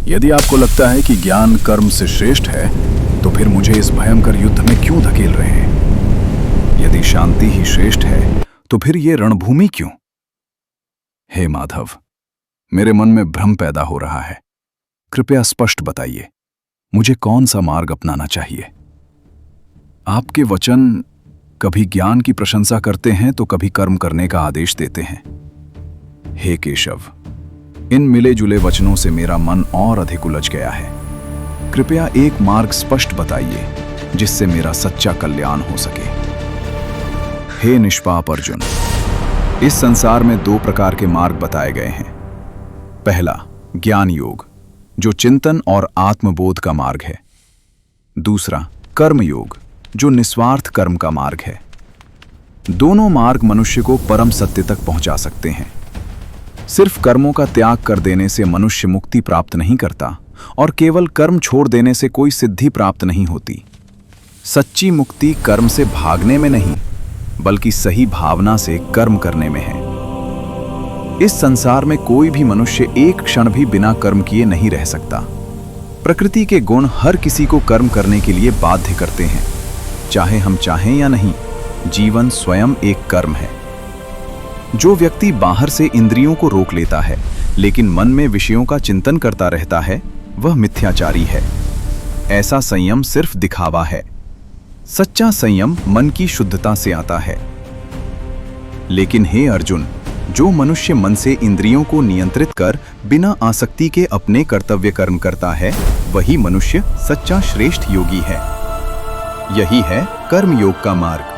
यदि आपको लगता है कि ज्ञान कर्म से श्रेष्ठ है, तो फिर मुझे इस भयंकर युद्ध में क्यों धकेल रहे हैं? यदि शांति ही श्रेष्ठ है, तो फिर ये रणभूमि क्यों? हे माधव, मेरे मन में भ्रम पैदा हो रहा है। कृपया स्पष्ट बताइए, मुझे कौन सा मार्ग अपनाना चाहिए? आपके वचन कभी ज्ञान की प्रशंसा करते हैं तो कभी कर्म करने का आदेश देते हैं। हे केशव, इन मिले जुले वचनों से मेरा मन और अधिक उलझ गया है। कृपया एक मार्ग स्पष्ट बताइए जिससे मेरा सच्चा कल्याण हो सके। हे निष्पाप अर्जुन, इस संसार में 2 प्रकार के मार्ग बताए गए हैं। पहला, ज्ञान योग, जो चिंतन और आत्मबोध का मार्ग है। दूसरा, कर्म योग, जो निस्वार्थ कर्म का मार्ग है। दोनों मार्ग मनुष्य को परम सत्य तक पहुंचा सकते हैं। सिर्फ कर्मों का त्याग कर देने से मनुष्य मुक्ति प्राप्त नहीं करता, और केवल कर्म छोड़ देने से कोई सिद्धि प्राप्त नहीं होती। सच्ची मुक्ति कर्म से भागने में नहीं, बल्कि सही भावना से कर्म करने में है। इस संसार में कोई भी मनुष्य एक क्षण भी बिना कर्म किए नहीं रह सकता। प्रकृति के गुण हर किसी को कर्म करने के लिए बाध्य करते हैं, चाहे हम चाहें या नहीं। जीवन स्वयं एक कर्म है। जो व्यक्ति बाहर से इंद्रियों को रोक लेता है लेकिन मन में विषयों का चिंतन करता रहता है, वह मिथ्याचारी है। ऐसा संयम सिर्फ दिखावा है। सच्चा संयम मन की शुद्धता से आता है। लेकिन हे अर्जुन, जो मनुष्य मन से इंद्रियों को नियंत्रित कर बिना आसक्ति के अपने कर्तव्य कर्म करता है, वही मनुष्य सच्चा श्रेष्ठ योगी है। यही है कर्म योग का मार्ग।